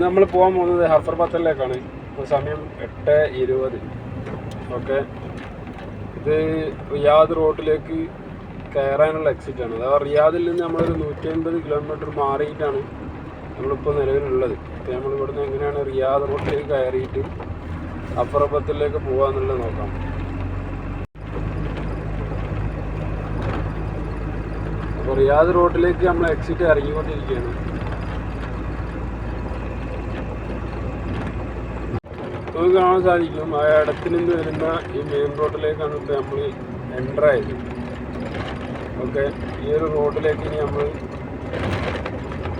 നമ്മൾ പോകാൻ പോകുന്നത് ഹഫർ പത്തലിലേക്കാണ്. ഇപ്പോൾ സമയം 8:20. ഓക്കെ, ഇത് റിയാദ് റോഡിലേക്ക് കയറാനുള്ള എക്സിറ്റാണ്. അതായത് റിയാദിൽ നിന്ന് നമ്മളൊരു 150 കിലോമീറ്റർ മാറിയിട്ടാണ് നമ്മളിപ്പോൾ നിലവിലുള്ളത്. അപ്പോൾ നമ്മൾ ഇവിടുന്ന് എങ്ങനെയാണ് റിയാദ് റോഡിലേക്ക് കയറിയിട്ട് ഹഫർ പത്തലിലേക്ക് പോകാമെന്നുള്ളത് നോക്കാം. അപ്പോൾ റിയാദ് റോഡിലേക്ക് നമ്മൾ എക്സിറ്റ് ഇറങ്ങിക്കൊണ്ടിരിക്കുകയാണ്. നമുക്ക് കാണാൻ സാധിക്കും ആ ഇടത്തിൽ നിന്ന് വരുന്ന ഈ മെയിൻ റോഡിലേക്കാണ് ഇപ്പോൾ നമ്മൾ എൻ്റർ ആയത്. ഓക്കെ, ഈ ഒരു റോഡിലേക്ക് ഇനി നമ്മൾ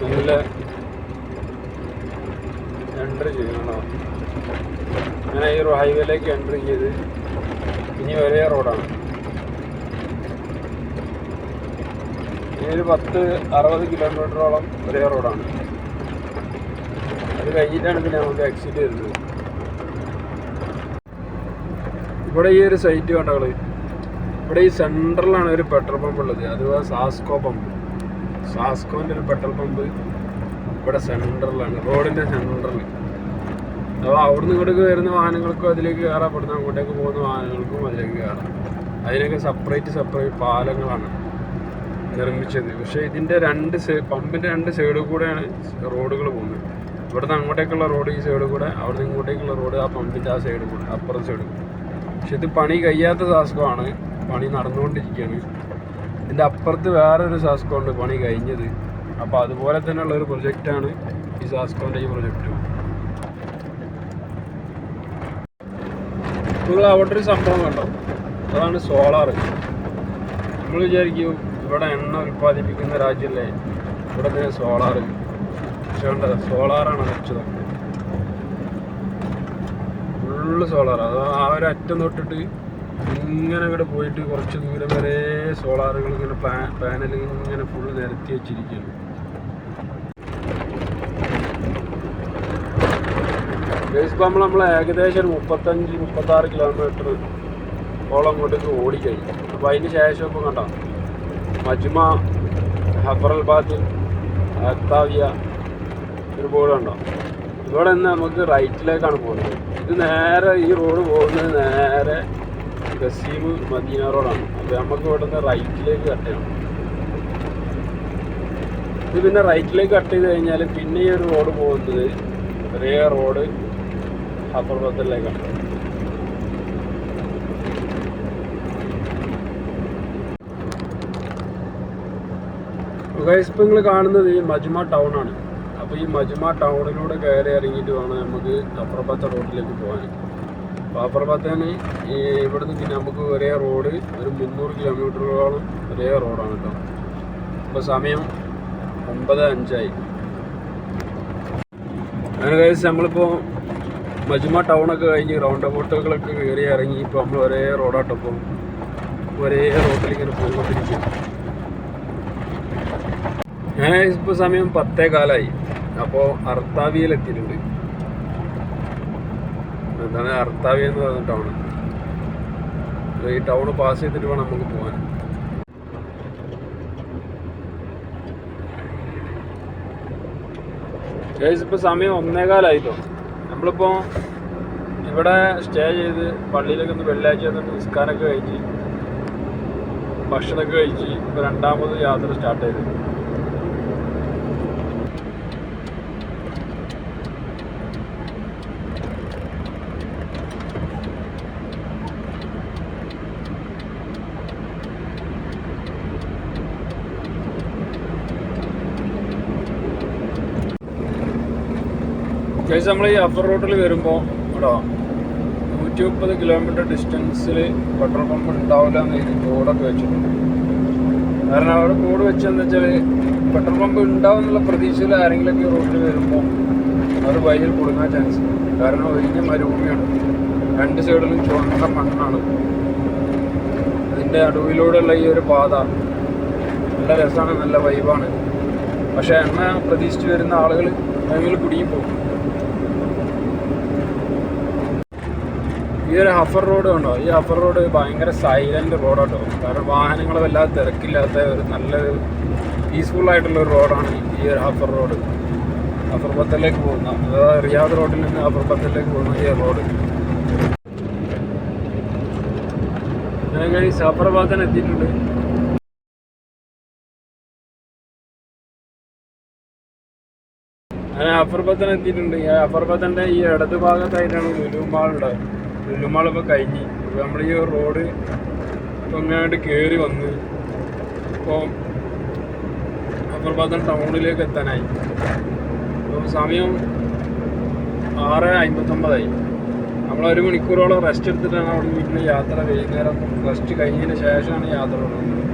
നല്ല എൻ്റർ ചെയ്യണോ. അങ്ങനെ ഈ ഹൈവേയിലേക്ക് എൻ്റർ ചെയ്ത് ഇനി ഒരേ റോഡാണ്. ഇനി ഒരു 60 കിലോമീറ്ററോളം ഒരേ റോഡാണ്. അത് കഴിഞ്ഞിട്ടാണ് പിന്നെ നമുക്ക് എക്സിറ്റ് വരുന്നത്. ഇവിടെ ഈ ഒരു സൈറ്റ് കണ്ടകള്, ഇവിടെ ഈ സെൻട്രലാണ് ഒരു പെട്രോൾ പമ്പ് ഉള്ളത്. അഥവാ സാസ്കോ പമ്പ്. സാസ്കോൻ്റെ ഒരു പെട്രോൾ പമ്പ് ഇവിടെ സെൻട്രലാണ്, റോഡിൻ്റെ സെൻട്രൽ. അപ്പോൾ അവിടുന്ന് ഇങ്ങോട്ടേക്ക് വരുന്ന വാഹനങ്ങൾക്കും അതിലേക്ക് കയറാം, ഇവിടുന്ന് അങ്ങോട്ടേക്ക് പോകുന്ന വാഹനങ്ങൾക്കും അതിലേക്ക് കയറാം. അതിനൊക്കെ സെപ്പറേറ്റ് പാലങ്ങളാണ് നിർമ്മിച്ചത്. പക്ഷേ ഇതിൻ്റെ പമ്പിൻ്റെ 2 സൈഡിൽ കൂടെയാണ് റോഡുകൾ പോകുന്നത്. ഇവിടുന്ന് അങ്ങോട്ടേക്കുള്ള റോഡ് ഈ സൈഡിൽ കൂടെ, അവിടുന്ന് ഇങ്ങോട്ടേക്കുള്ള റോഡ് ആ പമ്പിൻ്റെ ആ സൈഡിൽ കൂടെ, അപ്പുറത്തെ സൈഡിൽ കൂടെ. പക്ഷെ ഇത് പണി കഴിയാത്ത സാസ്കോ ആണ്, പണി നടന്നുകൊണ്ടിരിക്കുകയാണ്. ഇതിൻ്റെ അപ്പുറത്ത് വേറൊരു സാസ്കോ ഉണ്ട് പണി കഴിഞ്ഞത്. അപ്പോൾ അതുപോലെ തന്നെയുള്ള ഒരു പ്രൊജക്റ്റാണ് ഈ സാസ്കോൻ്റെ ഈ പ്രൊജക്റ്റ്. നിങ്ങൾ അവിടെ ഒരു സംഭവം കണ്ടോ, അതാണ് സോളാർ. നമ്മൾ വിചാരിക്കും ഇവിടെ എണ്ണ ഉൽപ്പാദിപ്പിക്കുന്ന രാജ്യമല്ലേ, ഇവിടെ തന്നെ സോളാർ. പക്ഷേ കണ്ടോ, സോളാറാണ് വെച്ചത്, ഫുള്ള് സോളാർ. അത് ആ ഒരു അറ്റം തൊട്ടിട്ട് ഇങ്ങനെ ഇവിടെ പോയിട്ട് കുറച്ച് ദൂരം വരെ സോളാറുകൾ ഇങ്ങനെ പാനൽ ഇങ്ങനെ ഫുള്ള് നിരത്തി വെച്ചിരിക്കുകയാണ്. ബേസ് നമ്മൾ ഏകദേശം 35-36 കിലോമീറ്റർ ഓളം അങ്ങോട്ടേക്ക് ഓടിക്കഴിഞ്ഞു. അപ്പോൾ അതിന് ശേഷം ഇപ്പം കണ്ടോ, മജ്മ, ഹഫറൽ ബാത്തിൽ, അത്താവിയ ഒരു ബോർഡ് കണ്ടോ. ഇവിടെ നിന്ന് നമുക്ക് റൈറ്റിലേക്കാണ് പോകുന്നത്. ഇത് നേരെ ഈ റോഡ് പോകുന്നത് നേരെ ഖസീം മദീന റോഡാണ്. അപ്പോൾ നമുക്ക് ഇവിടെ നിന്ന് റൈറ്റിലേക്ക് കട്ട് ചെയ്യണം. ഇത് പിന്നെ റൈറ്റിലേക്ക് കട്ട് ചെയ്ത് കഴിഞ്ഞാൽ പിന്നെ ഈ ഒരു റോഡ് പോകുന്നത് ഒരേ റോഡ് ഹഫർ പത്തലിലേക്കാണ്. ഇപ്പം നിങ്ങൾ കാണുന്നത് ഈ മജ്മ ടൗൺ ആണ്. അപ്പോൾ ഈ മജ്മ ടൗണിലൂടെ കയറി ഇറങ്ങിയിട്ട് വേണം നമുക്ക് ഹഫർ പത്തൽ റോഡിലേക്ക് പോകാൻ. അപ്പോൾ ഹഫർ പത്തലിന് ഈ ഇവിടുന്ന് പിന്നെ നമുക്ക് ഒരേ റോഡ് ഒരു 300 കിലോമീറ്ററോളം ഒരേ റോഡാണ് കേട്ടോ. അപ്പോൾ സമയം 9:05 അങ്ങനെ കഴിച്ച് നമ്മളിപ്പോൾ മജ്മ ടൗണൊക്കെ കഴിഞ്ഞ് റൗണ്ട് അബൌട്ടുകളൊക്കെ കയറി ഇറങ്ങി. ഇപ്പോൾ നമ്മൾ ഒരേ റോഡാട്ടപ്പോൾ ഒരേ റോഡിൽ ഇങ്ങനെ പോയിക്കൊണ്ടിരിക്കുകയാണ്. ഇപ്പോൾ സമയം 10:15. അപ്പോൾ അർത്താവിയിലെത്തിയിട്ടുണ്ട്. എന്താണ് അർത്താവി എന്ന് പറയുന്ന ടൗണ്. ഈ ടൗണ് പാസ് ചെയ്തിട്ട് വേണം നമുക്ക് പോകാൻ. ഇപ്പോൾ സമയം 1:15. നമ്മളിപ്പോൾ ഇവിടെ സ്റ്റേ ചെയ്ത് പള്ളിയിലൊക്കെ ഒന്ന് വെള്ളിയാഴ്ച വന്നിട്ട് നിസ്കാരമൊക്കെ കഴിച്ച് ഭക്ഷണമൊക്കെ കഴിച്ച് ഇപ്പോൾ രണ്ടാമത് യാത്ര സ്റ്റാർട്ട് ചെയ്ത്. നമ്മൾ ഈ ഹഫർ റോഡിൽ വരുമ്പോൾ കേട്ടോ 130 കിലോമീറ്റർ ഡിസ്റ്റൻസിൽ പെട്രോൾ പമ്പ് ഉണ്ടാവില്ല എന്ന് എഴുതി ബോർഡൊക്കെ വെച്ചിട്ടുണ്ട്. കാരണം അവിടെ ബോർഡ് വെച്ചെന്ന് വെച്ചാൽ പെട്രോൾ പമ്പ് ഉണ്ടാവും എന്നുള്ള പ്രതീക്ഷയിൽ ആരെങ്കിലുമൊക്കെ റോഡിൽ വരുമ്പോൾ അത് വഴിയിൽ കൊടുക്കാൻ ചാൻസ് ഉണ്ട്. കാരണം ഒഴിഞ്ഞ മരുഭൂമിയാണ്, 2 സൈഡിലും ചുവന്ന മണ്ണാണ്. അതിൻ്റെ നടുവിലൂടെയുള്ള ഈ ഒരു പാത നല്ല രസമാണ്, നല്ല വൈബാണ്. പക്ഷേ എണ്ണ പ്രതീക്ഷിച്ച് വരുന്ന ആളുകൾ അതിൽ കുടുങ്ങി പോകും. ഈ ഒരു ഹഫർ റോഡ് കണ്ടോ, ഈ ഹഫർ റോഡ് ഭയങ്കര സൈലൻറ്റ് റോഡാട്ടോ. കാരണം വാഹനങ്ങൾ വല്ലാതെ തിരക്കില്ലാത്ത ഒരു നല്ലൊരു പീസ്ഫുള്ളായിട്ടുള്ളൊരു റോഡാണ് ഈ ഒരു ഹഫർ റോഡ്. അഫർബത്തിലേക്ക് പോകുന്ന, അതായത് റിയാദ് റോഡിൽ നിന്ന് അഫർബത്തിലേക്ക് പോകുന്ന ഈ റോഡ്. ഞാൻ സഫർബാദൻ എത്തിയിട്ടുണ്ട്. ഞാൻ അഫർബത്തൻ എത്തിയിട്ടുണ്ട്. അഫർബത്തൻ്റെ ഈ ഇടത് ഭാഗത്തായിട്ടാണ് ലുലുമാളുള്ളത്. ലുലുമാൾ ഇപ്പോൾ കഴിഞ്ഞ് നമ്മൾ ഈ റോഡ് ഇപ്പോൾ ഇങ്ങോട്ട് കയറി വന്ന് ഇപ്പോൾ അഫർബത്തൻ ടൗണിലേക്ക് എത്താനായി. അപ്പോൾ സമയം 6:59. നമ്മൾ 1 മണിക്കൂറോളം റെസ്റ്റ് എടുത്തിട്ടാണ് അവിടെ വീട്ടിൽ യാത്ര. വൈകുന്നേരം റെസ്റ്റ് കഴിഞ്ഞതിന് ശേഷമാണ് യാത്ര തുടങ്ങുന്നത്.